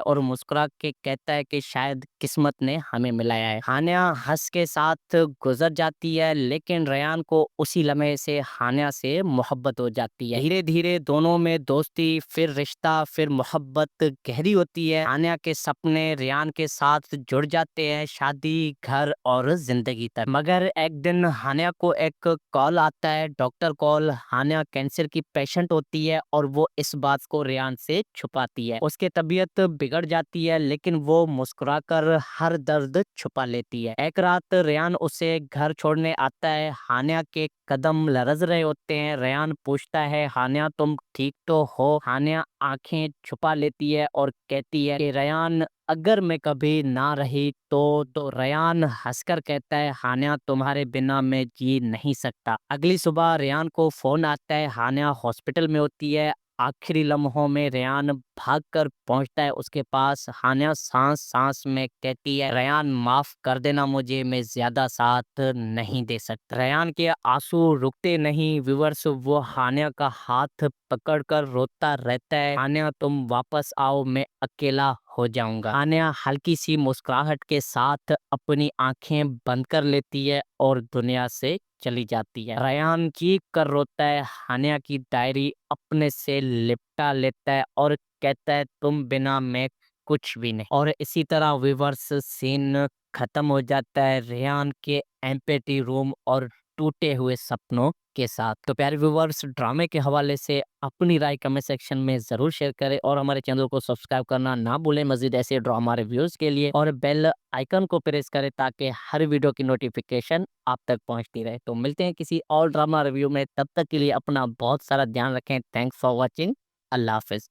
और मुस्कुरा के कहता है कि शायद किस्मत ने हमें मिलाया है। हानिया हंस के साथ गुजर जाती है, लेकिन रेयान को उसी लम्हे से हानिया से मोहब्बत हो जाती है। धीरे धीरे दोनों में दोस्ती, फिर रिश्ता, फिर मोहब्बत गहरी होती है। हानिया के सपने रेयान के साथ जुड़ जाते हैं, शादी, घर और जिंदगी तक। मगर एक दिन हानिया को एक कॉल आता है, डॉक्टर कॉल। हानिया कैंसर की पेशेंट होती है और वो इस बात को रेयान से छुपाती है। उसकी तबीयत बिगड़ जाती है, लेकिन वो मुस्कुराकर हर दर्द छुपा लेती है। एक रात रेयान उसे घर छोड़ने आता है। हानिया के कदम लरज रहे होते हैं। रेयान पूछता है, हानिया तुम ठीक तो हो? हानिया आंखें छुपा लेती है और कहती है कि रेयान अगर मैं कभी ना रही तो रेयान हंसकर कहता है, हानिया तुम्हारे बिना मैं जी नहीं सकता। अगली सुबह रेयान को फोन आता है। हानिया हॉस्पिटल में होती है। आखिरी लम्हों में रेयान भागकर पहुंचता है उसके पास। हानिया सांस सांस में कहती है, रेयान माफ कर देना मुझे, मैं ज्यादा साथ नहीं दे सकता। रेयान के आंसू रुकते नहीं व्यूअर्स, वो हानिया का हाथ पकड़कर रोता रहता है। हानिया तुम वापस आओ, मैं अकेला हो जाऊंगा। हानिया हल्की सी मुस्कुराहट के साथ अपनी आंखें बंद कर लेती है और दुनिया से चली जाती है। रेयान चीख कर रोता है। हानिया की डायरी अपने से लिपटा लेता है और कहता है, तुम बिना मैं कुछ भी नहीं। और इसी तरह विवर्स सीन खत्म हो जाता है रेयान के एम्पैथी रूम और टूटे हुए सपनों के साथ। तो प्यारे व्यूवर्स, ड्रामे के हवाले से अपनी राय कमेंट सेक्शन में जरूर शेयर करें और हमारे चैनल को सब्सक्राइब करना ना भूलें मजीद ऐसे ड्रामा रिव्यूज के लिए, और बेल आइकन को प्रेस करें ताकि हर वीडियो की नोटिफिकेशन आप तक पहुंचती रहे। तो मिलते हैं किसी और ड्रामा रिव्यू में, तब तक के लिए अपना बहुत सारा ध्यान रखें। Thanks for watching. Allah Hafiz.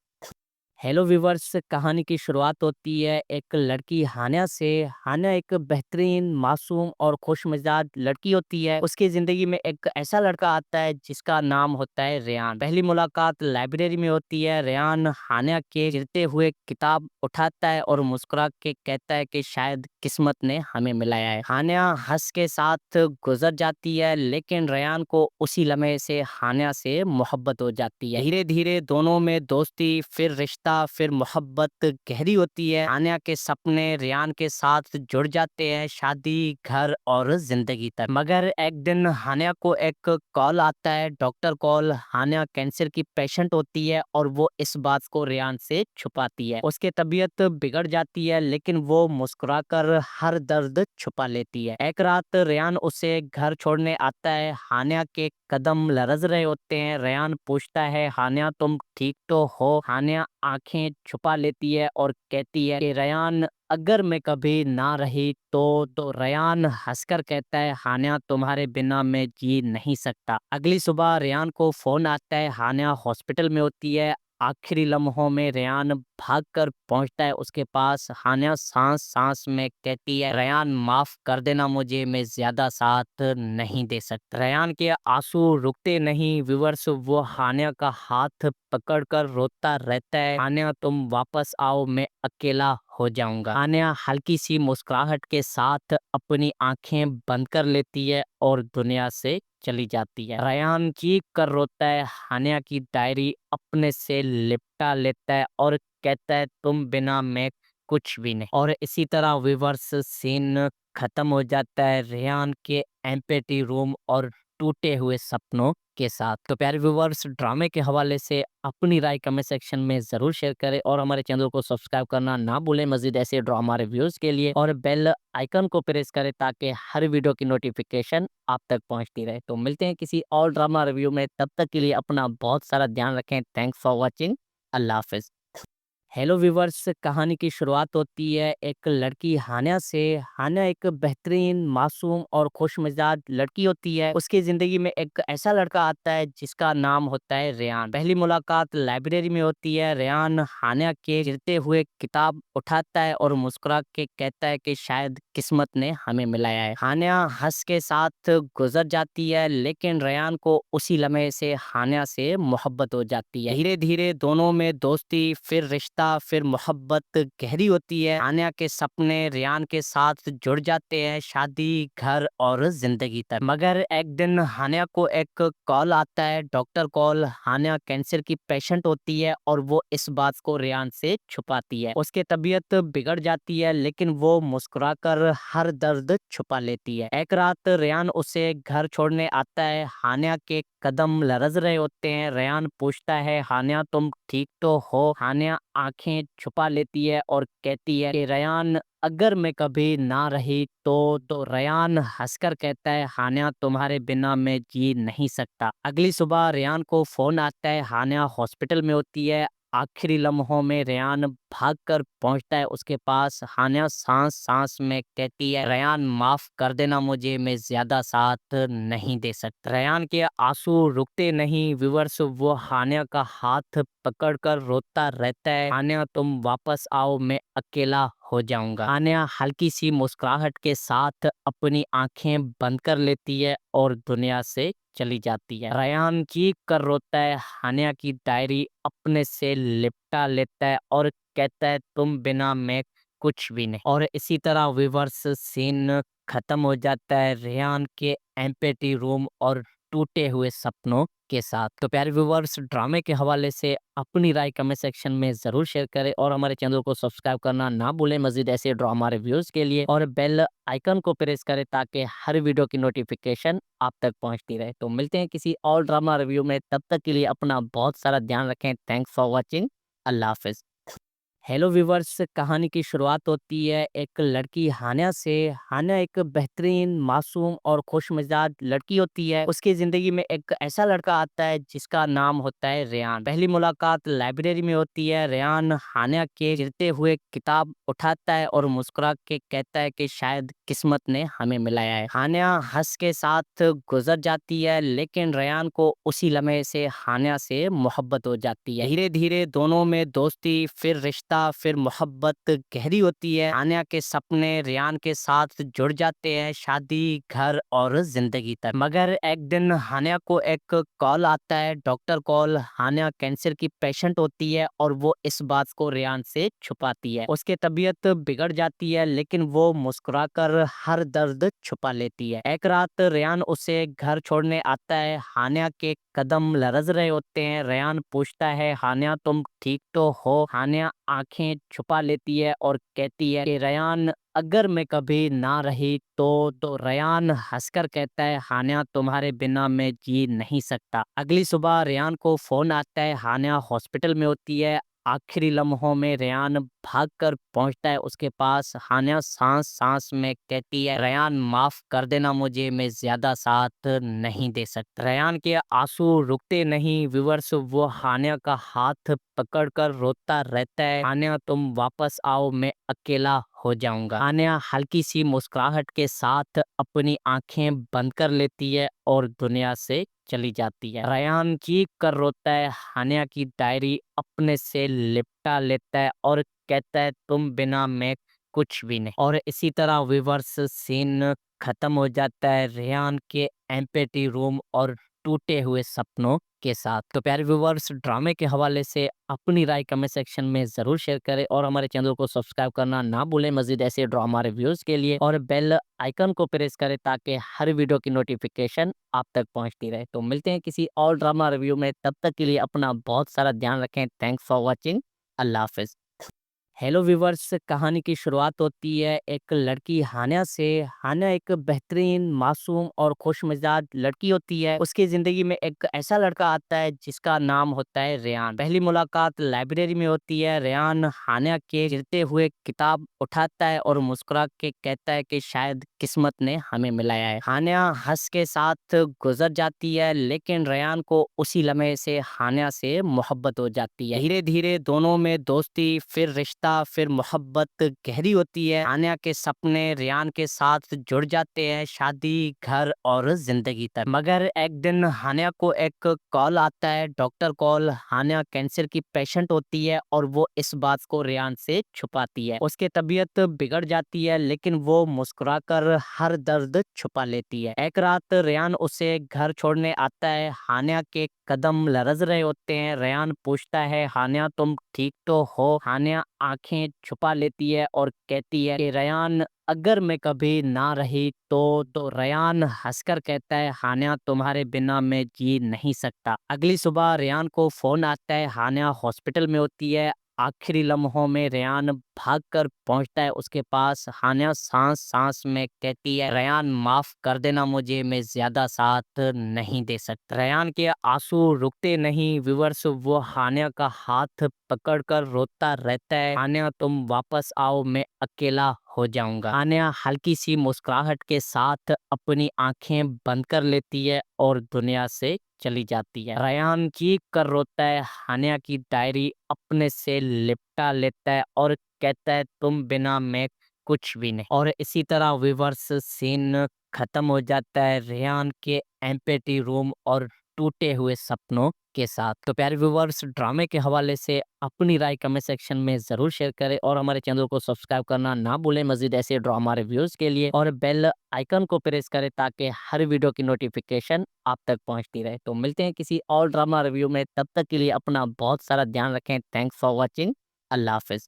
Hello viewers, कहानी की शुरुआत होती है एक लड़की हानिया से। हानिया एक बेहतरीन, मासूम और खुशमिजाज लड़की होती है। उसकी जिंदगी में एक ऐसा लड़का आता है जिसका नाम होता है रेयान। पहली मुलाकात लाइब्रेरी में होती है। रेयान हानिया के गिरते हुए किताब उठाता है और मुस्कुरा के कहता है कि शायद किस्मत ने हमें मिलाया है। हानिया हंस के साथ गुजर जाती है, लेकिन रेयान को उसी लम्हे से हानिया से मोहब्बत हो जाती है। धीरे धीरे दोनों में दोस्ती, फिर रिश्ता, फिर मोहब्बत गहरी होती है। हानिया के सपने रेयान के साथ जुड़ जाते हैं, शादी, घर और जिंदगी तक। मगर एक दिन हानिया को एक कॉल आता है, डॉक्टर कॉल। हानिया कैंसर की पेशेंट होती है और वो इस बात को रेयान से छुपाती है। उसकी तबीयत बिगड़ जाती है, लेकिन वो मुस्कुराकर हर दर्द छुपा लेती है। एक रात रेयान उसे घर छोड़ने आता है। हानिया के कदम लरज रहे होते हैं। रेयान पूछता है, हानिया तुम ठीक तो हो? हानिया आंखें छुपा लेती है और कहती है कि रेयान अगर मैं कभी ना रही तो रेयान हंसकर कहता है, हानिया तुम्हारे बिना मैं जी नहीं सकता। अगली सुबह रेयान को फोन आता है। हानिया हॉस्पिटल में होती है। आखिरी लम्हों में रेयान भागकर पहुंचता है उसके पास। हानिया सांस सांस में कहती है, रेयान माफ कर देना मुझे, मैं ज्यादा साथ नहीं दे सकता। रेयान के आंसू रुकते नहीं व्यूअर्स, वो हानिया का हाथ पकड़कर रोता रहता है। हानिया तुम वापस आओ, मैं अकेला हो जाऊंगा। हानिया हल्की सी मुस्कुराहट के साथ अपनी आंखें बंद कर लेती है और दुनिया से चली जाती है। रेयान चीख कर रोता है। हानिया की डायरी अपने से लिपटा लेता है और कहता है, तुम बिना मैं कुछ भी नहीं। और इसी तरह विवर्स सीन खत्म हो जाता है रेयान के एम्पैथी रूम और टूटे हुए सपनों के साथ। तो प्यारे व्यूवर्स, ड्रामे के हवाले से अपनी राय कमेंट सेक्शन में जरूर शेयर करें और हमारे चैनल को सब्सक्राइब करना ना भूलें मजीद ऐसे ड्रामा रिव्यूज के लिए, और बेल आइकन को प्रेस करें ताकि हर वीडियो की नोटिफिकेशन आप तक पहुंचती रहे। तो मिलते हैं किसी और ड्रामा रिव्यू में, तब तक के लिए अपना बहुत सारा ध्यान रखें। Thanks for watching. Allah Hafiz. Hello viewers, कहानी की शुरुआत होती है एक लड़की हानिया से। हानिया एक बेहतरीन, मासूम और खुशमिजाज लड़की होती है। उसकी जिंदगी में एक ऐसा लड़का आता है जिसका नाम होता है रेयान। पहली मुलाकात लाइब्रेरी में होती है। रेयान हानिया के गिरते हुए किताब उठाता है और मुस्कुरा के कहता है कि शायद किस्मत ने हमें मिलाया है। हानिया हंस के साथ गुजर जाती है, लेकिन रेयान को उसी लम्हे से हानिया से मोहब्बत हो जाती है। धीरे धीरे दोनों में दोस्ती, फिर रिश्ता, रिश्ता फिर मोहब्बत गहरी होती है। हानिया के सपने रेयान के साथ जुड़ जाते हैं, शादी, घर और जिंदगी तक। मगर एक दिन हानिया को एक कॉल आता है, डॉक्टर कॉल। हानिया कैंसर की पेशेंट होती है और वो इस बात को रेयान से छुपाती है। उसकी तबीयत बिगड़ जाती है लेकिन वो मुस्कुराकर हर दर्द छुपा लेती है। एक रात रेयान उसे घर छोड़ने आता है। हानिया के कदम लरज रहे होते हैं। रेयान पूछता है, हानिया तुम ठीक तो हो? हानिया आंखें छुपा लेती है और कहती है कि रेयान अगर मैं कभी ना रही तो रेयान हंसकर कहता है, हानिया तुम्हारे बिना मैं जी नहीं सकता। अगली सुबह रेयान को फोन आता है। हानिया हॉस्पिटल में होती है। आखिरी लम्हों में रेयान भागकर पहुंचता है उसके पास। हानिया सांस सांस में कहती है, रेयान माफ कर देना मुझे, मैं ज्यादा साथ नहीं दे सकता। रेयान के आंसू रुकते नहीं व्यूअर्स, वो हानिया का हाथ पकड़कर रोता रहता है, हानिया तुम वापस आओ, मैं अकेला हो जाऊंगा। हानिया हल्की सी मुस्कुराहट के साथ अपनी आंखें बंद कर लेती है और दुनिया से चली जाती है। रेयान चीख कर रोता है, हानिया की डायरी अपने से लिपटा लेता है और कहता है, तुम बिना मैं कुछ भी नहीं। और इसी तरह व्यूअर्स सीन खत्म हो जाता है रेयान के एम्पैथी रूम और टूटे हुए सपनों के साथ। तो प्यारे व्यूअर्स, ड्रामे के हवाले से अपनी राय कमेंट सेक्शन में जरूर शेयर करें और हमारे चैनल को सब्सक्राइब करना ना भूलें मजीद ऐसे ड्रामा रिव्यूज के लिए, और बेल आइकन को प्रेस करें ताकि हर वीडियो की नोटिफिकेशन आप तक पहुंचती रहे। तो मिलते हैं किसी और ड्रामा रिव्यू में, तब तक के लिए अपना बहुत सारा ध्यान रखें। Thanks for watching. Allah Hafiz. Hello viewers, कहानी की शुरुआत होती है एक लड़की हानिया से। हानिया एक बेहतरीन, मासूम और खुशमिजाज लड़की होती है। उसकी जिंदगी में एक ऐसा लड़का आता है जिसका नाम होता है रेयान। पहली मुलाकात लाइब्रेरी में होती है। रेयान हानिया के गिरते हुए किताब उठाता है और मुस्कुरा के कहता है कि शायद किस्मत ने हमें मिलाया है। हानिया हंस के साथ गुजर जाती है लेकिन रेयान को उसी लम्हे से हानिया से मोहब्बत हो जाती है। धीरे धीरे दोनों में दोस्ती फिर रिश्ता फिर मोहब्बत गहरी होती है। हानिया के सपने रेयान के साथ जुड़ जाते हैं, शादी, घर और जिंदगी तक। मगर एक दिन हानिया को एक कॉल आता है, डॉक्टर कॉल। हानिया कैंसर की पेशेंट होती है और वो इस बात को रेयान से छुपाती है। उसकी तबीयत बिगड़ जाती है लेकिन वो मुस्कुराकर हर दर्द छुपा लेती है। एक रात रेयान उसे घर छोड़ने आता है। हानिया के कदम लरज रहे होते हैं। रेयान पूछता है, हानिया तुम ठीक तो हो? हानिया आंखें छुपा लेती है और कहती है कि रेयान अगर मैं कभी ना रही तो रेयान हंसकर कहता है, हानिया तुम्हारे बिना मैं जी नहीं सकता। अगली सुबह रेयान को फोन आता है। हानिया हॉस्पिटल में होती है। आखिरी लम्हों में रेयान भागकर पहुंचता है उसके पास। हानिया सांस सांस में कहती है, रेयान माफ कर देना मुझे, मैं ज्यादा साथ नहीं दे सकता। रेयान के आंसू रुकते नहीं व्यूअर्स, वो हानिया का हाथ पकड़कर रोता रहता है, हानिया तुम वापस आओ, मैं अकेला हो जाऊंगा। हानिया हल्की सी मुस्कुराहट के साथ अपनी आंखें बंद कर लेती है और दुनिया से चली जाती है। रेयान चीख कर रोता है, हानिया की डायरी अपने से लिपटा लेता है और कहता है, तुम बिना मैं कुछ भी नहीं। और इसी तरह व्यूअर्स सीन खत्म हो जाता है रेयान के एम्पैथी रूम और टूटे हुए सपनों के साथ। तो प्यारे व्यूअर्स, ड्रामे के हवाले से अपनी राय कमेंट सेक्शन में जरूर शेयर करें और हमारे चैनल को सब्सक्राइब करना ना भूलें मजीद ऐसे ड्रामा रिव्यूज के लिए, और बेल आइकन को प्रेस करें ताकि हर वीडियो की नोटिफिकेशन आप तक पहुंचती रहे। तो मिलते हैं किसी और ड्रामा रिव्यू में, तब तक के लिए अपना बहुत सारा ध्यान रखें। Thanks for watching. Allah Hafiz. Hello viewers, कहानी की शुरुआत होती है एक लड़की हानिया से। हानिया एक बेहतरीन, मासूम और खुशमिजाज लड़की होती है। उसकी जिंदगी में एक ऐसा लड़का आता है जिसका नाम होता है रेयान। पहली मुलाकात लाइब्रेरी में होती है। रेयान हानिया के गिरते हुए किताब उठाता है और मुस्कुरा के कहता है कि शायद किस्मत ने हमें मिलाया है। हानिया हंस के साथ गुजर जाती है लेकिन रेयान को उसी लम्हे से हानिया से मोहब्बत हो जाती है। धीरे धीरे दोनों में दोस्ती फिर रिश्ता रिश्ता फिर मोहब्बत गहरी होती है। हान्या के सपने रेयान के साथ जुड़ जाते हैं, शादी, घर और जिंदगी तक। मगर एक दिन हान्या को एक कॉल आता है, डॉक्टर कॉल। हान्या कैंसर की पेशेंट होती है और वो इस बात को रेयान से छुपाती है। उसकी तबीयत बिगड़ जाती है लेकिन वो मुस्कुराकर हर दर्द छुपा लेती है। एक रात रेयान उसे घर छोड़ने आता है। हान्या के कदम लरज रहे होते हैं। रेयान पूछता है, हान्या तुम ठीक तो हो? हान्या आंखें छुपा लेती है और कहती है कि रेयान अगर मैं कभी ना रही तो रेयान हंसकर कहता है, हान्या तुम्हारे बिना मैं जी नहीं सकता। अगली सुबह रेयान को फोन आता है। हान्या हॉस्पिटल में होती है। आखिरी लम्हों में रेयान भागकर पहुंचता है उसके पास। हान्या सांस सांस में कहती है, रेयान माफ कर देना मुझे, मैं ज्यादा साथ नहीं दे सकता। रेयान के आंसू रुकते नहीं व्यूअर्स, वो हान्या का हाथ पकड़कर रोता रहता है। हान्या तुम वापस आओ, मैं अकेला हो जाऊंगा। हान्या हल्की सी मुस्कुराहट के साथ अपनी आंखें बंद कर लेती है और दुनिया से चली जाती है। रेयान चीख कर रोता है। हान्या की डायरी अपने से लिपटा लेता है और कहता है, तुम बिना मैं कुछ भी नहीं। और इसी तरह विवर्स सीन खत्म हो जाता है रेयान के एम्पैथी रूम और टूटे हुए सपनों के साथ। तो प्यारे व्यूवर्स, ड्रामे के हवाले से अपनी राय कमेंट सेक्शन में जरूर शेयर करें और हमारे चैनल को सब्सक्राइब करना ना भूलें मजीद ऐसे ड्रामा रिव्यूज के लिए, और बेल आइकन को प्रेस करें ताकि हर वीडियो की नोटिफिकेशन आप तक पहुंचती रहे। तो मिलते हैं किसी और ड्रामा रिव्यू में, तब तक के लिए अपना बहुत सारा ध्यान रखें। Thanks for watching. Allah Hafiz.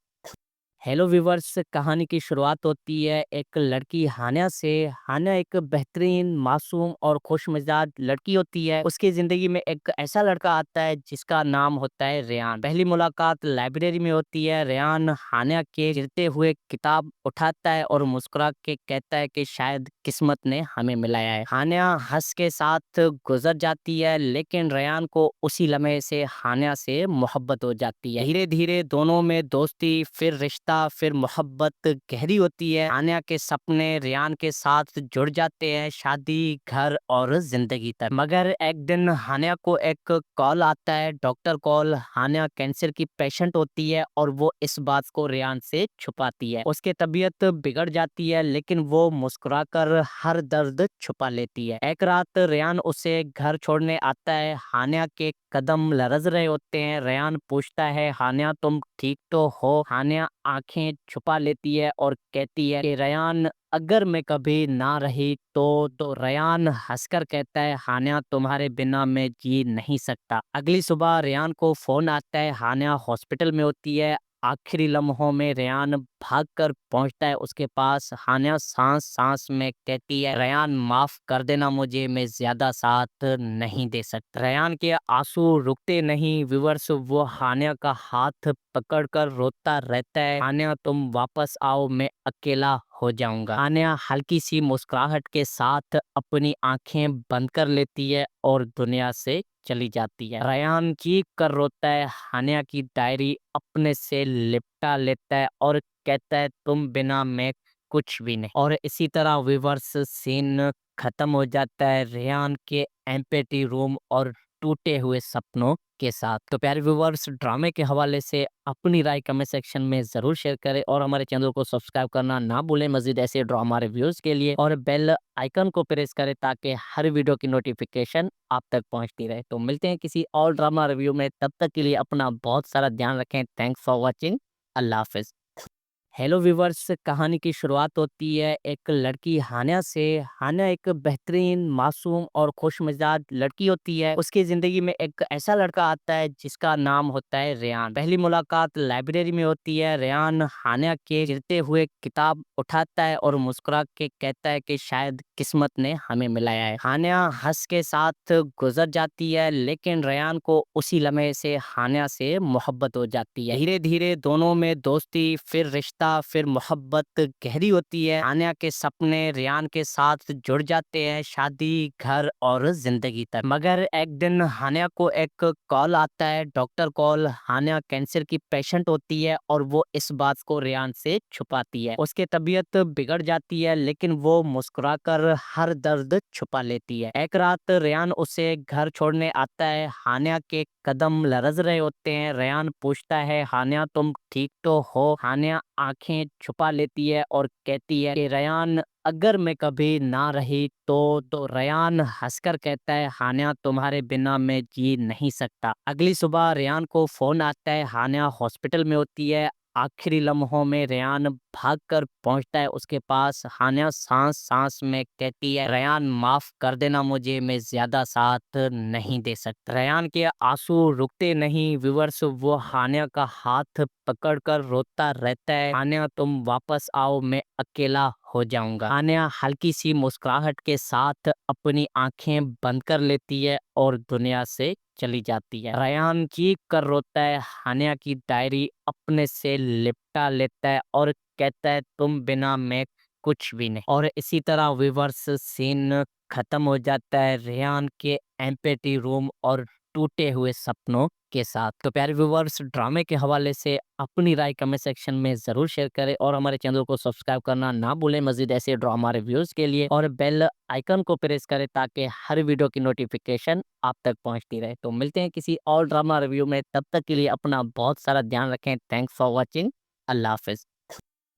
Hello viewers, कहानी की शुरुआत होती है एक लड़की हान्या से। हान्या एक बेहतरीन, मासूम और खुशमिजाज लड़की होती है। उसकी जिंदगी में एक ऐसा लड़का आता है जिसका नाम होता है रेयान। पहली मुलाकात लाइब्रेरी में होती है। रेयान हान्या के गिरते हुए किताब उठाता है और मुस्कुरा के कहता है कि शायद किस्मत ने हमें मिलाया है। हान्या हंस के साथ गुजर जाती है लेकिन रेयान को उसी लम्हे से हान्या से मोहब्बत हो जाती है। धीरे धीरे दोनों में दोस्ती, फिर रिश्ता, फिर मोहब्बत गहरी होती है। हान्या के सपने रेयान के साथ जुड़ जाते हैं, शादी, घर और जिंदगी तक। मगर एक दिन हान्या को एक कॉल आता है, डॉक्टर कॉल। हान्या कैंसर की पेशेंट होती है और वो इस बात को रेयान से छुपाती है। उसकी तबीयत बिगड़ जाती है लेकिन वो मुस्कुराकर हर दर्द छुपा लेती है। एक रात रेयान उसे घर छोड़ने आता है। हान्या के कदम लरज रहे होते हैं। रेयान पूछता है, हान्या तुम ठीक तो हो? हान्या आंखें छुपा लेती है और कहती है कि रेयान अगर मैं कभी ना रही तो रेयान हंसकर कहता है, हान्या तुम्हारे बिना मैं जी नहीं सकता। अगली सुबह रेयान को फोन आता है। हान्या हॉस्पिटल में होती है। आखिरी लम्हों में रेयान भागकर पहुंचता है उसके पास। हान्या सांस सांस में कहती है, रेयान माफ कर देना मुझे, मैं ज्यादा साथ नहीं दे सकता। रेयान के आंसू रुकते नहीं व्यूअर्स, वो हान्या का हाथ पकड़कर रोता रहता है। हान्या तुम वापस आओ, मैं अकेला हो जाऊंगा। हान्या हल्की सी मुस्कुराहट के साथ अपनी आंखें बंद कर लेती है और दुनिया से चली जाती है। रेयान चीख कर रोता है। हान्या की डायरी अपने से लिपटा लेता है और कहता है, तुम बिना मैं कुछ भी नहीं। और इसी तरह विवर्स सीन खत्म हो जाता है रेयान के एम्पैथी रूम और टूटे हुए सपनों के साथ। तो प्यारे व्यूवर्स, ड्रामे के हवाले से अपनी राय कमेंट सेक्शन में जरूर शेयर करें और हमारे चैनल को सब्सक्राइब करना ना भूलें मजीद ऐसे ड्रामा रिव्यूज के लिए, और बेल आइकन को प्रेस करें ताकि हर वीडियो की नोटिफिकेशन आप तक पहुंचती रहे। तो मिलते हैं किसी और ड्रामा रिव्यू में, तब तक के लिए अपना बहुत सारा ध्यान रखें। Thanks for watching. Allah Hafiz. Hello viewers, कहानी की शुरुआत होती है एक लड़की हान्या से। हान्या एक बेहतरीन, मासूम और खुशमिजाज लड़की होती है। उसकी जिंदगी में एक ऐसा लड़का आता है जिसका नाम होता है रेयान। पहली मुलाकात लाइब्रेरी में होती है। रेयान हान्या के गिरते हुए किताब उठाता है और मुस्कुरा के कहता है कि शायद किस्मत ने हमें मिलाया है। हान्या हंस के साथ गुजर जाती है लेकिन रेयान को उसी लम्हे से हान्या से मोहब्बत हो जाती है। धीरे धीरे दोनों में दोस्ती, फिर रिश्ता, फिर मोहब्बत गहरी होती है। हान्या के सपने रेयान के साथ जुड़ जाते हैं, शादी, घर और जिंदगी तक। मगर एक दिन हान्या को एक कॉल आता है, डॉक्टर कॉल। हान्या कैंसर की पेशेंट होती है और वो इस बात को रेयान से छुपाती है। उसकी तबीयत बिगड़ जाती है लेकिन वो मुस्कुराकर हर दर्द छुपा लेती है। एक रात रेयान उसे घर छोड़ने आता है। हानिया के कदम लरज रहे होते हैं। रेयान पूछता है, हानिया तुम ठीक तो हो? हानिया आंखें छुपा लेती है और कहती है कि रेयान अगर मैं कभी ना रही तो रेयान हंसकर कहता है, हानिया तुम्हारे बिना मैं जी नहीं सकता। अगली सुबह रेयान को फोन आता है। हानिया हॉस्पिटल में होती है। आखिरी लम्हों में रेयान भागकर पहुंचता है उसके पास। हानिया सांस सांस में कहती है, रेयान माफ कर देना मुझे, मैं ज्यादा साथ नहीं दे सकता। रेयान के आंसू रुकते नहीं व्यूअर्स, वो हानिया का हाथ पकड़कर रोता रहता है, हानिया तुम वापस आओ, मैं अकेला हो जाऊंगा। हानिया हल्की सी मुस्कुराहट के साथ अपनी आंखें बंद कर लेती है और दुनिया से चली जाती है। रेयान चीख कर रोता है। हानिया की डायरी अपने से लिपटा लेता है और कहता है, तुम बिना मैं कुछ भी नहीं। और इसी तरह व्यूअर्स सीन खत्म हो जाता है रेयान के एम्पैथी रूम और टूटे हुए सपनों के साथ। तो प्यारे व्यूअर्स, ड्रामे के हवाले से अपनी राय कमेंट सेक्शन में जरूर शेयर करें और हमारे चैनल को सब्सक्राइब करना ना भूलें मजीद ऐसे ड्रामा रिव्यूज के लिए, और बेल आइकन को प्रेस करें ताकि हर वीडियो की नोटिफिकेशन आप तक पहुंचती रहे। तो मिलते हैं किसी और ड्रामा रिव्यू में, तब तक के लिए अपना बहुत सारा ध्यान रखें। Thanks for watching. Allah Hafiz.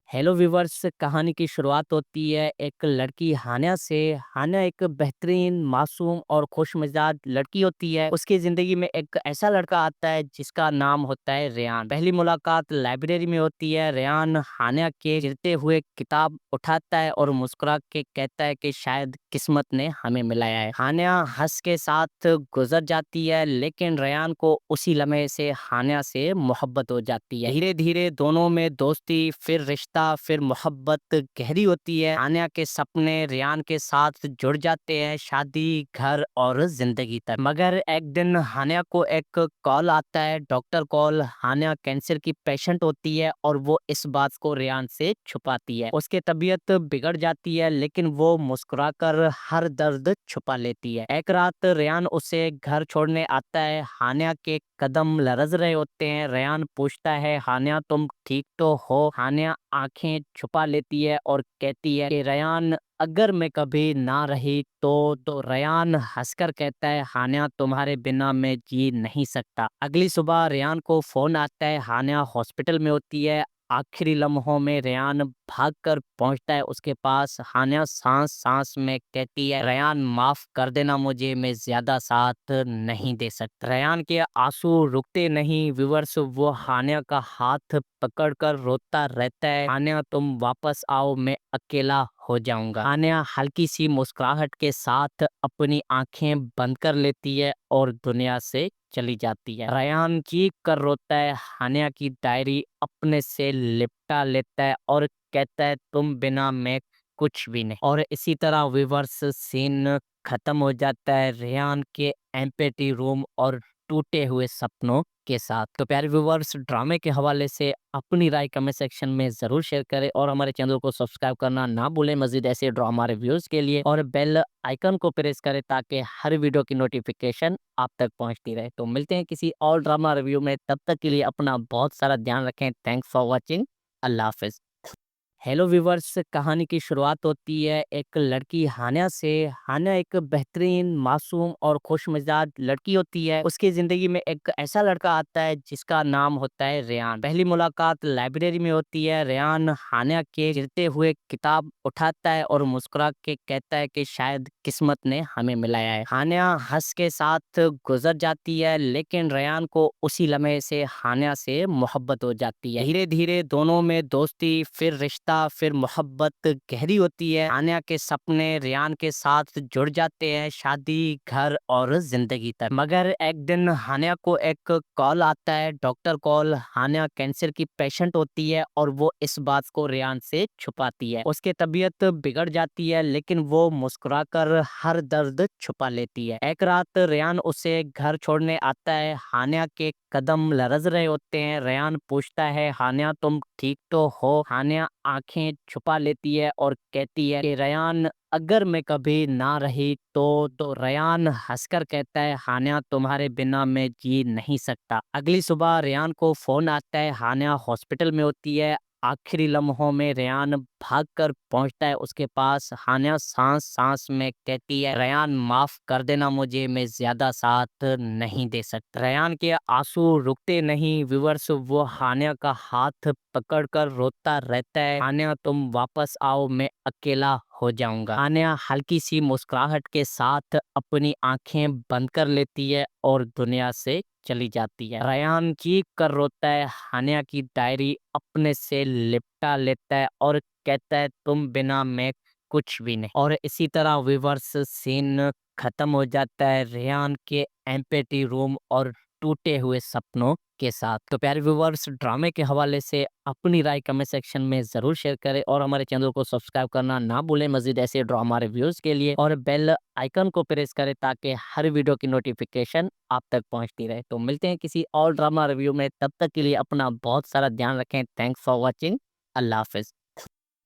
Hello viewers, कहानी की शुरुआत होती है एक लड़की हानिया से। हानिया एक बेहतरीन, मासूम और खुशमिजाज लड़की होती है। उसकी जिंदगी में एक ऐसा लड़का आता है जिसका नाम होता है रेयान। पहली मुलाकात लाइब्रेरी में होती है। रेयान हानिया के गिरते हुए किताब उठाता है और मुस्कुरा के कहता है कि शायद किस्मत ने हमें मिलाया है। हानिया हंस के साथ गुजर जाती है, लेकिन रेयान को उसी लम्हे से हानिया से मोहब्बत हो जाती है। धीरे धीरे दोनों में दोस्ती, फिर रिश्ता, फिर मोहब्बत गहरी होती है। हानिया के सपने रेयान के साथ जुड़ जाते हैं, शादी, घर और जिंदगी तक। मगर एक दिन हानिया को एक कॉल आता है, डॉक्टर कॉल। हानिया कैंसर की पेशेंट होती है और वो इस बात को रेयान से छुपाती है। उसकी तबीयत बिगड़ जाती है, लेकिन वो मुस्कुराकर हर दर्द छुपा लेती है। एक रात रेयान उसे घर छोड़ने आता है। हानिया के कदम लरज रहे होते हैं। रेयान पूछता है, हानिया तुम ठीक तो हो? हानिया आंखें छुपा लेती है और कहती है कि रेयान अगर मैं कभी ना रही तो रेयान हंसकर कहता है, हानिया तुम्हारे बिना मैं जी नहीं सकता। अगली सुबह रेयान को फोन आता है। हानिया हॉस्पिटल में होती है। आखिरी लम्हों में रेयान भागकर पहुंचता है उसके पास। हानिया सांस सांस में कहती है, रेयान माफ कर देना मुझे, मैं ज्यादा साथ नहीं दे सकता। रेयान के आंसू रुकते नहीं व्यूअर्स, वो हानिया का हाथ पकड़कर रोता रहता है, हानिया तुम वापस आओ, मैं अकेला हो जाऊंगा। हानिया हल्की सी मुस्कुराहट के साथ अपनी आंखें बंद कर लेती है और दुनिया से चली जाती है। रेयान चीख कर रोता है। हानिया की डायरी अपने से लिपटा लेता है और कहता है, तुम बिना मैं कुछ भी नहीं। और इसी तरह व्यूअर्स सीन खत्म हो जाता है रेयान के एम्पैथी रूम और टूटे हुए सपनों के साथ। तो प्यारे व्यूअर्स, ड्रामे के हवाले से अपनी राय कमेंट सेक्शन में जरूर शेयर करें और हमारे चैनल को सब्सक्राइब करना ना भूलें मजीद ऐसे ड्रामा रिव्यूज के लिए, और बेल आइकन को प्रेस करें ताकि हर वीडियो की नोटिफिकेशन आप तक पहुंचती रहे। तो मिलते हैं किसी और ड्रामा रिव्यू में, तब तक के लिए अपना बहुत सारा ध्यान रखें। Thanks for watching. Allah Hafiz. Hello viewers, कहानी की शुरुआत होती है एक लड़की हानिया से। हानिया एक बेहतरीन, मासूम और खुशमिजाज लड़की होती है। उसकी जिंदगी में एक ऐसा लड़का आता है जिसका नाम होता है रेयान। पहली मुलाकात लाइब्रेरी में होती है। रेयान हानिया के गिरते हुए किताब उठाता है और मुस्कुरा के कहता है कि शायद किस्मत ने हमें मिलाया है। हानिया हंस के साथ गुजर जाती है, लेकिन रेयान को उसी लम्हे से हानिया से मोहब्बत हो जाती है। धीरे धीरे दोनों में दोस्ती, फिर रिश्ता, फिर मोहब्बत गहरी होती है। हानिया के सपने रेयान के साथ जुड़ जाते हैं, शादी, घर और जिंदगी तक। मगर एक दिन हानिया को एक कॉल आता है, डॉक्टर कॉल। हानिया कैंसर की पेशेंट होती है और वो इस बात को रेयान से छुपाती है। उसकी तबीयत बिगड़ जाती है, लेकिन वो मुस्कुराकर हर दर्द छुपा लेती है। एक रात रेयान उसे घर छोड़ने आता है। हानिया के कदम लरज रहे होते हैं। रेयान पूछता है, हानिया तुम ठीक तो हो? हानिया आंखें छुपा लेती है और कहती है कि रेयान अगर मैं कभी ना रही तो रेयान हंसकर कहता है, हानिया तुम्हारे बिना मैं जी नहीं सकता। अगली सुबह रेयान को फोन आता है। हानिया हॉस्पिटल में होती है। आखिरी लम्हों में रेयान भागकर पहुंचता है उसके पास। हानिया सांस सांस में कहती है, रेयान माफ कर देना मुझे, मैं ज्यादा साथ नहीं दे सकता। रेयान के आंसू रुकते नहीं व्यूअर्स, वो हानिया का हाथ पकड़कर रोता रहता है, हानिया तुम वापस आओ, मैं अकेला हो जाऊंगा। हानिया हल्की सी मुस्कुराहट के साथ अपनी आंखें बंद कर लेती है और दुनिया से चली जाती है। रेयान चीख कर रोता है, हानिया की डायरी अपने से लिपटा लेता है और कहता है तुम बिना मैं कुछ भी नहीं। और इसी तरह विवर्स सीन खत्म हो जाता है रेयान के एम्पटी रूम और टूटे हुए सपनों के साथ। तो प्यारे व्यूवर्स, ड्रामे के हवाले से अपनी राय कमेंट सेक्शन में जरूर शेयर करें और हमारे चैनल को सब्सक्राइब करना ना भूलें मजीद ऐसे ड्रामा रिव्यूज के लिए, और बेल आइकन को प्रेस करें ताकि हर वीडियो की नोटिफिकेशन आप तक पहुंचती रहे। तो मिलते हैं किसी और ड्रामा रिव्यू में, तब तक के लिए अपना बहुत सारा ध्यान रखें। Thanks for watching. Allah Hafiz.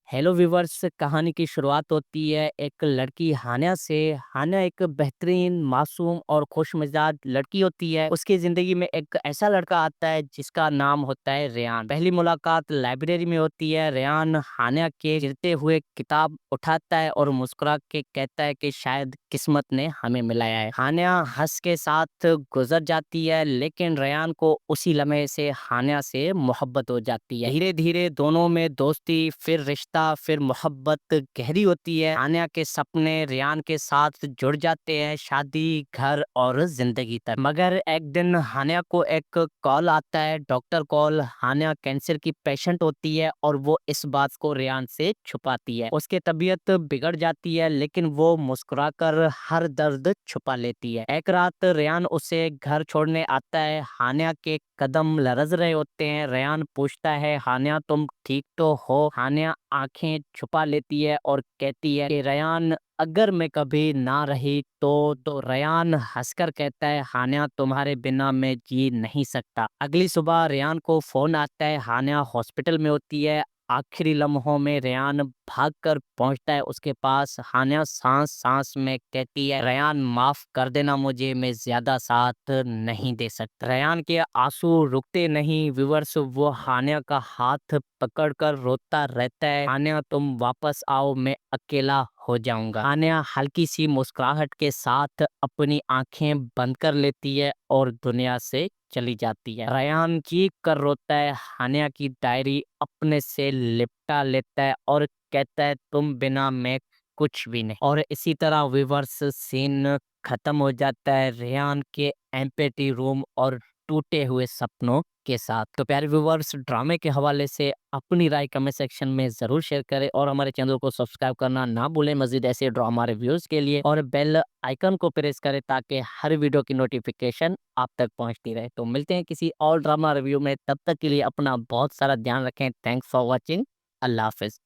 Hello viewers, कहानी की शुरुआत होती है एक लड़की हानिया से। हानिया एक बेहतरीन, मासूम और खुशमिजाज लड़की होती है। उसकी जिंदगी में एक ऐसा लड़का आता है जिसका नाम होता है रेयान। पहली मुलाकात लाइब्रेरी में होती है। रेयान हानिया के गिरते हुए किताब उठाता है और मुस्कुरा के कहता है कि शायद किस्मत ने हमें मिलाया है। हानिया हंस के साथ गुजर जाती है, लेकिन रेयान को उसी लम्हे से हानिया से मोहब्बत हो जाती है। धीरे धीरे दोनों में दोस्ती, फिर रिश्ता, फिर मोहब्बत गहरी होती है। हानिया के सपने रेयान के साथ जुड़ जाते हैं, शादी, घर और जिंदगी तक। मगर एक दिन हानिया को एक कॉल आता है, डॉक्टर कॉल। हानिया कैंसर की पेशेंट होती है और वो इस बात को रेयान से छुपाती है। उसकी तबीयत बिगड़ जाती है, लेकिन वो मुस्कुराकर हर दर्द छुपा लेती है। एक रात रेयान उसे घर छोड़ने आता है। हानिया के कदम लरज रहे होते हैं। रेयान पूछता है, हानिया तुम ठीक तो हो? हानिया आंखें छुपा लेती है और कहती है कि रेयान अगर मैं कभी ना रही तो रेयान हंसकर कहता है, हानिया तुम्हारे बिना मैं जी नहीं सकता। अगली सुबह रेयान को फोन आता है। हानिया हॉस्पिटल में होती है। आखिरी लम्हों में रेयान भागकर पहुंचता है उसके पास। हानिया सांस सांस में कहती है, रेयान माफ कर देना मुझे, मैं ज्यादा साथ नहीं दे सकता। रेयान के आंसू रुकते नहीं व्यूअर्स, वो हानिया का हाथ पकड़कर रोता रहता है, हानिया तुम वापस आओ, मैं अकेला हो जाऊंगा। हानिया हल्की सी मुस्कुराहट के साथ अपनी आंखें बंद कर लेती है और दुनिया से चली जाती है। रेयान चीख कर रोता है, हानिया की डायरी अपने से लिपटा लेता है और कहता है तुम बिना मैं कुछ भी नहीं। और इसी तरह विवर्स सीन खत्म हो जाता है रेयान के एम्पटी रूम और टूटे हुए सपनों के साथ। तो प्यारे व्यूवर्स, ड्रामे के हवाले से अपनी राय कमेंट सेक्शन में जरूर शेयर करें और हमारे चैनल को सब्सक्राइब करना ना भूलें मजीद ऐसे ड्रामा रिव्यूज के लिए, और बेल आइकन को प्रेस करें ताकि हर वीडियो की नोटिफिकेशन आप तक पहुंचती रहे। तो मिलते हैं किसी और ड्रामा रिव्यू में, तब तक के लिए अपना बहुत सारा ध्यान रखें। Thanks for watching. Allah Hafiz.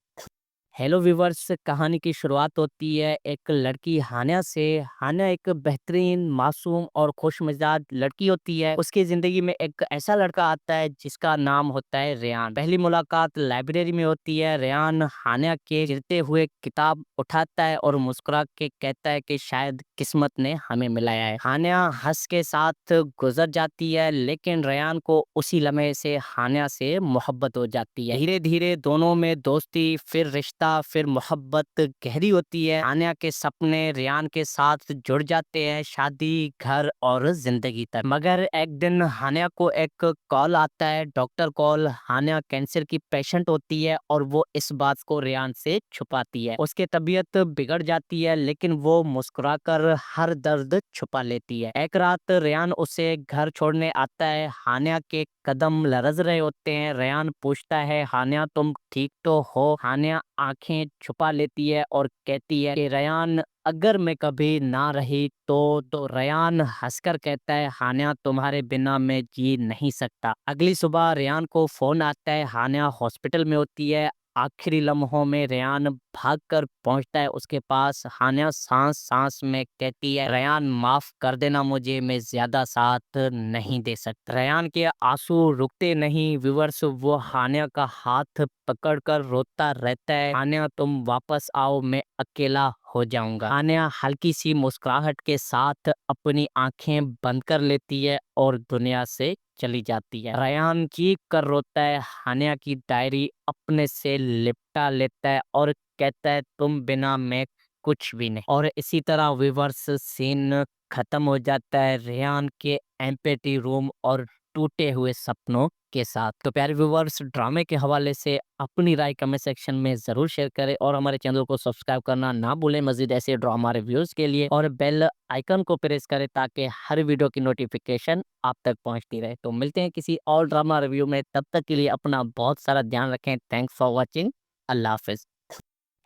Hello viewers, कहानी की शुरुआत होती है एक लड़की हानिया से। हानिया एक बेहतरीन, मासूम और खुशमिजाज लड़की होती है। उसकी जिंदगी में एक ऐसा लड़का आता है जिसका नाम होता है रेयान। पहली मुलाकात लाइब्रेरी में होती है। रेयान हानिया के गिरते हुए किताब उठाता है और मुस्कुरा के कहता है कि शायद किस्मत ने हमें मिलाया है। हानिया हंस के साथ गुजर जाती है, लेकिन रेयान को उसी लम्हे से हानिया से मोहब्बत हो जाती है। धीरे धीरे दोनों में दोस्ती, फिर रिश्ता, फिर मोहब्बत गहरी होती है। हानिया के सपने रेयान के साथ जुड़ जाते हैं, शादी, घर और जिंदगी तक। मगर एक दिन हानिया को एक कॉल आता है, डॉक्टर कॉल। हानिया कैंसर की पेशेंट होती है और वो इस बात को रेयान से छुपाती है। उसकी तबीयत बिगड़ जाती है, लेकिन वो मुस्कुराकर हर दर्द छुपा लेती है। एक रात रेयान उसे घर छोड़ने आता है। हानिया के कदम लरज रहे होते हैं। रेयान पूछता है, हानिया तुम ठीक तो हो? हानिया आंखें छुपा लेती है और कहती है कि रेयान अगर मैं कभी ना रही तो रेयान हंसकर कहता है, हानिया तुम्हारे बिना मैं जी नहीं सकता। अगली सुबह रेयान को फोन आता है। हानिया हॉस्पिटल में होती है। आखिरी लम्हों में रेयान भागकर पहुंचता है उसके पास। हानिया सांस सांस में कहती है, रेयान माफ कर देना मुझे, मैं ज्यादा साथ नहीं दे सकता। रेयान के आंसू रुकते नहीं व्यूअर्स, वो हानिया का हाथ पकड़कर रोता रहता है, हानिया तुम वापस आओ, मैं अकेला हो जाऊंगा। हानिया हल्की सी मुस्कुराहट के साथ अपनी आंखें बंद कर लेती है और दुनिया से चली जाती है। रेयान चीख कर रोता है, हानिया की डायरी अपने से लिपटा लिपटा लेता है और कहता है तुम बिना मैं कुछ भी नहीं। और इसी तरह व्यूअर्स सीन खत्म हो जाता है रेहान के एम्पटी रूम और टूटे हुए सपनों के साथ। तो प्यारे व्यूअर्स, ड्रामे के हवाले से अपनी राय कमेंट सेक्शन में ज़रूर शेयर करें और हमारे चैनल को सब्सक्राइब करना ना भूलें मज़ीद ऐसे ड्रामा रिव्यूज़ के लिए, और बेल आइकन को प्रेस करें ताकि हर वीडियो की नोटिफिकेशन आप तक पहुंचती रहे। तो मिलते हैं किसी और ड्रामा रिव्यू में, तब तक के लिए अपना बहुत सारा ध्यान रखें। Thanks for watching. अल्लाह हाफ़िज़।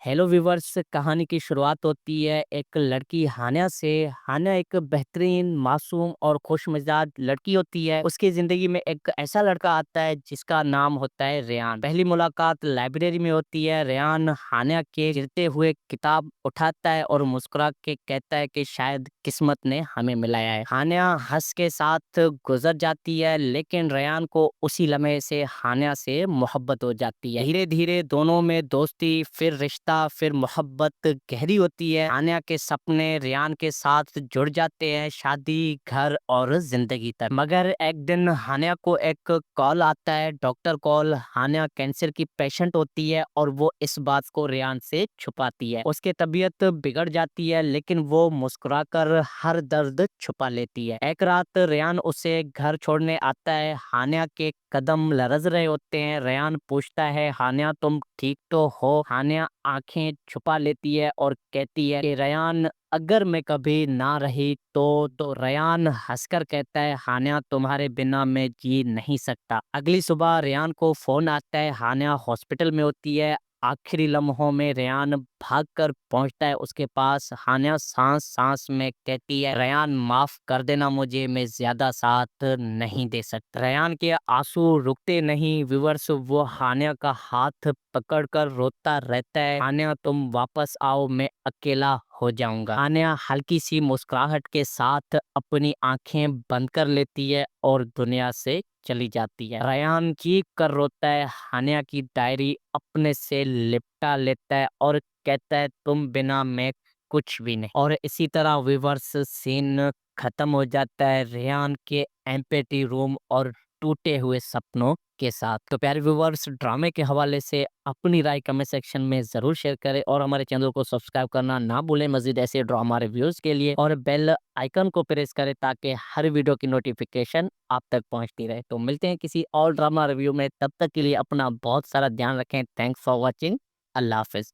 हेलो व्यूवर्स, कहानी की शुरुआत होती है एक लड़की हान्या से। हान्या एक बेहतरीन, मासूम और खुशमिजाज लड़की होती है। उसकी ज़िंदगी में एक ऐसा लड़का आता है जिसका नाम होता है रेयान। पहली मुलाकात लाइब्रेरी में होती है। रेयान हान्या के गिरते हुए किताब उठाता है और मुस्कुरा के कहता है कि शायद किस्मत ने हमें मिलाया है। हान्या हंस के साथ गुजर जाती है, लेकिन रेयान को उसी लम्हे से हान्या से मोहब्बत हो जाती है। धीरे धीरे दोनों में दोस्ती, फिर रिश्ता, फिर मोहब्बत गहरी होती है। हान्या के सपने रेयान के साथ जुड़ जाते हैं, शादी, घर और जिंदगी तक। मगर एक दिन हान्या को एक कॉल आता है, डॉक्टर कॉल। हान्या कैंसर की पेशेंट होती है और वो इस बात को रेयान से छुपाती है। उसकी तबीयत बिगड़ जाती है, लेकिन वो मुस्कुराकर हर दर्द छुपा लेती है। एक रात रेयान उसे घर छोड़ने आता है। हान्या के कदम लरज रहे होते हैं। रेयान पूछता है, हान्या तुम ठीक तो हो? हान्या आंखें छुपा लेती है और कहती है कि रेयान अगर मैं कभी ना रही तो रेयान हंसकर कहता है, हान्या तुम्हारे बिना मैं जी नहीं सकता। अगली सुबह रेयान को फोन आता है। हान्या हॉस्पिटल में होती है। आखिरी लम्हों में रेयान भागकर पहुंचता है उसके पास। हान्या सांस सांस में कहती है, रेयान माफ कर देना मुझे, मैं ज्यादा साथ नहीं दे सकता। रेयान के आंसू रुकते नहीं व्यूअर्स, वो हान्या का हाथ पकड़कर रोता रहता है। हान्या तुम वापस आओ, मैं अकेला हो जाऊंगा। हान्या हल्की सी मुस्कुराहट के साथ अपनी आंखें बंद कर लेती है और दुनिया से चली जाती है। रेयान चीख कर रोता है। हान्या की डायरी अपने से लिपटा लेता है और कहता है तुम बिना मैं कुछ भी नहीं। और इसी तरह व्यूअर्स सीन खत्म हो जाता है रेयान के एम्पटी रूम और टूटे हुए सपनों के साथ। तो प्यारे व्यूअर्स, ड्रामे के हवाले से अपनी राय कमेंट सेक्शन में ज़रूर शेयर करें और हमारे चैनल को सब्सक्राइब करना ना भूलें मज़ीद ऐसे ड्रामा रिव्यूज़ के लिए, और बेल आइकन को प्रेस करें ताकि हर वीडियो की नोटिफिकेशन आप तक पहुंचती रहे। तो मिलते हैं किसी और ड्रामा रिव्यू में, तब तक के लिए अपना बहुत सारा ध्यान रखें। Thanks for watching. अल्लाह हाफ़िज़।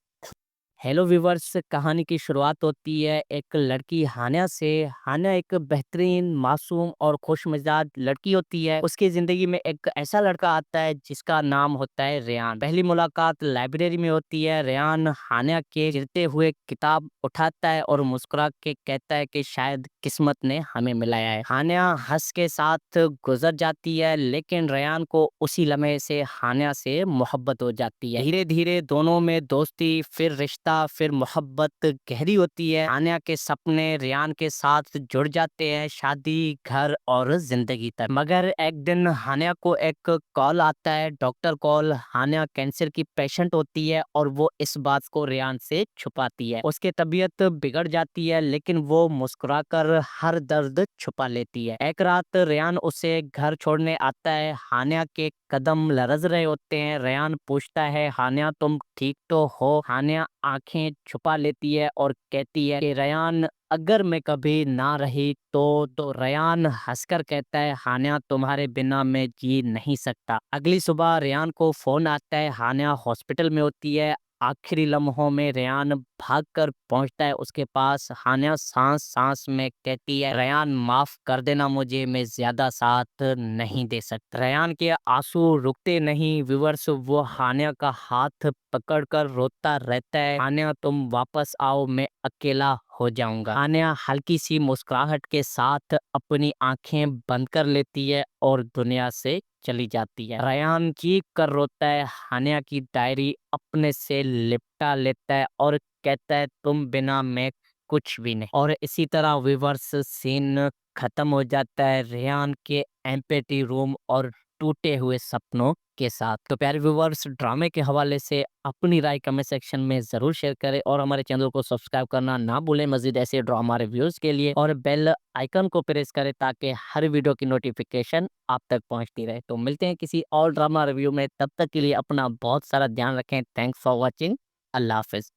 हेलो व्यूवर्स, कहानी की शुरुआत होती है एक लड़की हान्या से। हान्या एक बेहतरीन, मासूम और खुशमिजाज लड़की होती है। उसकी ज़िंदगी में एक ऐसा लड़का आता है जिसका नाम होता है रेयान। पहली मुलाकात लाइब्रेरी में होती है। रेयान हान्या के गिरते हुए किताब उठाता है और मुस्कुरा के कहता है कि शायद किस्मत ने हमें मिलाया है। हान्या हंस के साथ गुजर जाती है, लेकिन रेयान को उसी लम्हे से हान्या से मोहब्बत हो जाती है। धीरे धीरे दोनों में दोस्ती, फिर रिश्ता, फिर मोहब्बत गहरी होती है। हान्या के सपने रेयान के साथ जुड़ जाते हैं, शादी, घर और जिंदगी तक। मगर एक दिन हान्या को एक कॉल आता है, डॉक्टर कॉल। हान्या कैंसर की पेशेंट होती है और वो इस बात को रेयान से छुपाती है। उसकी तबीयत बिगड़ जाती है, लेकिन वो मुस्कुराकर हर दर्द छुपा लेती है। एक रात रेयान उसे घर छोड़ने आता है। हान्या के कदम लरज रहे होते हैं। रेयान पूछता है, हान्या तुम ठीक तो हो? हान्या आंखें छुपा लेती है और कहती है कि रेयान अगर मैं कभी ना रही तो रेयान हंसकर कहता है, हान्या तुम्हारे बिना मैं जी नहीं सकता। अगली सुबह रेयान को फोन आता है। हान्या हॉस्पिटल में होती है। आखिरी लम्हों में रेयान भागकर पहुंचता है उसके पास। हान्या सांस सांस में कहती है, रेयान माफ कर देना मुझे, मैं ज्यादा साथ नहीं दे सकता। रेयान के आंसू रुकते नहीं व्यूअर्स, वो हान्या का हाथ पकड़कर रोता रहता है। हान्या तुम वापस आओ, मैं अकेला हो जाऊंगा। हान्या हल्की सी मुस्कुराहट के साथ अपनी आंखें बंद कर लेती है और दुनिया से चली जाती है। रेयान चीख कर रोता है। हान्या की डायरी अपने से लिपटा लेता है और कहता है तुम बिना मैं कुछ भी नहीं। और इसी तरह व्यूअर्स सीन खत्म हो जाता है रेयान के एम्पटी रूम और टूटे हुए सपनों के साथ। तो प्यारे व्यूवर्स, ड्रामे के हवाले से अपनी राय कमेंट सेक्शन में ज़रूर शेयर करें और हमारे चैनल को सब्सक्राइब करना ना भूलें मज़ीद ऐसे ड्रामा रिव्यूज़ के लिए, और बेल आइकन को प्रेस करें ताकि हर वीडियो की नोटिफिकेशन आप तक पहुंचती रहे। तो मिलते हैं किसी और ड्रामा रिव्यू में, तब तक के लिए अपना बहुत सारा ध्यान रखें। Thanks for watching. अल्लाह हाफ़िज़।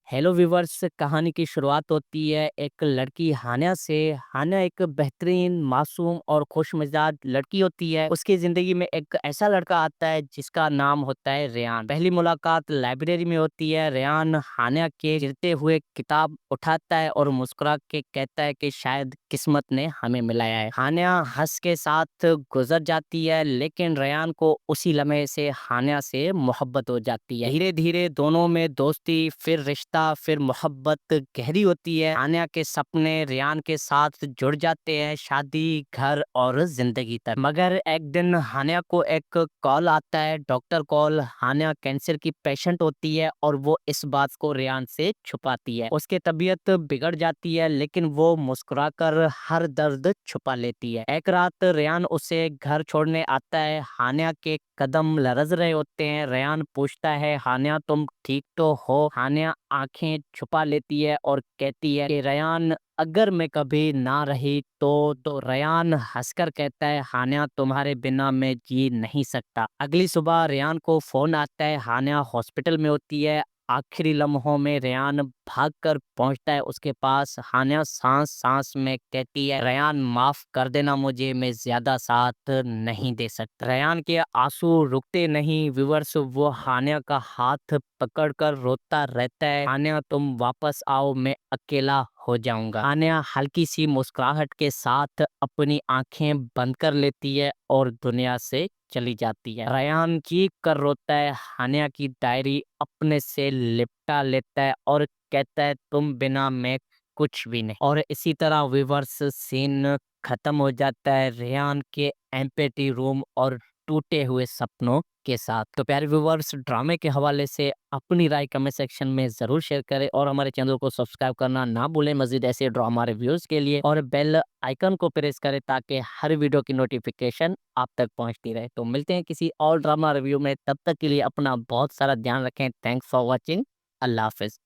हेलो व्यूवर्स, कहानी की शुरुआत होती है एक लड़की हान्या से। हान्या एक बेहतरीन, मासूम और खुशमिजाज लड़की होती है। उसकी ज़िंदगी में एक ऐसा लड़का आता है जिसका नाम होता है रेयान। पहली मुलाकात लाइब्रेरी में होती है। रेयान हान्या के गिरते हुए किताब उठाता है और मुस्कुरा के कहता है कि शायद किस्मत ने हमें मिलाया है। हान्या हंस के साथ गुजर जाती है, लेकिन रेयान को उसी लम्हे से हान्या से मोहब्बत हो जाती है। धीरे धीरे दोनों में दोस्ती, फिर रिश्ता, फिर मोहब्बत गहरी होती है। हान्या के सपने रेयान के साथ जुड़ जाते हैं, शादी, घर और जिंदगी तक। मगर एक दिन हान्या को एक कॉल आता है, डॉक्टर कॉल। हान्या कैंसर की पेशेंट होती है और वो इस बात को रेयान से छुपाती है। उसकी तबीयत बिगड़ जाती है, लेकिन वो मुस्कुराकर हर दर्द छुपा लेती है। एक रात रेयान उसे घर छोड़ने आता है। हान्या के कदम लरज रहे होते हैं। रेयान पूछता है, हान्या तुम ठीक तो हो? हान्या आंखें छुपा लेती है और कहती है कि रेयान, अगर मैं कभी ना रही तो रेयान हंसकर कहता है, हान्या तुम्हारे बिना मैं जी नहीं सकता। अगली सुबह रेयान को फोन आता है। हान्या हॉस्पिटल में होती है। आखिरी लम्हों में रेयान भागकर पहुंचता है उसके पास। हान्या सांस सांस में कहती है, रेयान माफ कर देना मुझे, मैं ज्यादा साथ नहीं दे सकता। रेयान के आंसू रुकते नहीं व्यूअर्स, वो हान्या का हाथ पकड़कर रोता रहता है। हान्या तुम वापस आओ, मैं अकेला हो जाऊंगा। हान्या हल्की सी मुस्कुराहट के साथ अपनी आंखें बंद कर लेती है और दुनिया से चली जाती है। रेयान चीख कर रोता है। हान्या की डायरी अपने से लिपटा लेता है और कहता है, तुम बिना मैं कुछ भी नहीं। और इसी तरह विवर्स सीन खत्म हो जाता है रेयान के एम्पैथी रूम और टूटे हुए सपनों के साथ। तो प्यारे व्यूवर्स, ड्रामे के हवाले से अपनी राय कमेंट सेक्शन में ज़रूर शेयर करें और हमारे चैनल को सब्सक्राइब करना ना भूलें मज़ीद ऐसे ड्रामा रिव्यूज़ के लिए, और बेल आइकन को प्रेस करें ताकि हर वीडियो की नोटिफिकेशन आप तक पहुंचती रहे। तो मिलते हैं किसी और ड्रामा रिव्यू में, तब तक के लिए अपना बहुत सारा ध्यान रखें। Thanks for watching. अल्लाह हाफ़िज़।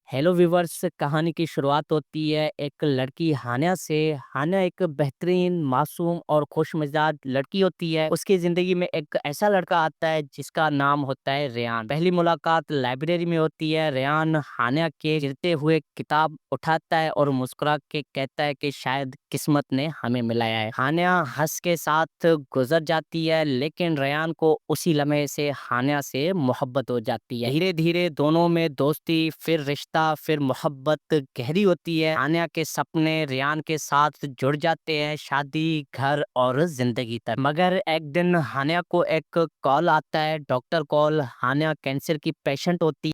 हेलो व्यूवर्स, कहानी की शुरुआत होती है एक लड़की हान्या से। हान्या एक बेहतरीन, मासूम और खुशमिजाज लड़की होती है। उसकी ज़िंदगी में एक ऐसा लड़का आता है जिसका नाम होता है रेयान। पहली मुलाकात लाइब्रेरी में होती है। रेयान हान्या के गिरते हुए किताब उठाता है और मुस्कुरा के कहता है कि शायद किस्मत ने हमें मिलाया है। हान्या हंस के साथ गुजर जाती है, लेकिन रेयान को उसी लम्हे से हान्या से मोहब्बत हो जाती है। धीरे धीरे दोनों में दोस्ती, फिर रिश्ता, फिर मोहब्बत गहरी होती है। हान्या के सपने रेयान के साथ जुड़ जाते हैं, शादी, घर और जिंदगी तक। मगर एक दिन हान्या को एक कॉल आता है, डॉक्टर कॉल। हान्या कैंसर की पेशेंट होती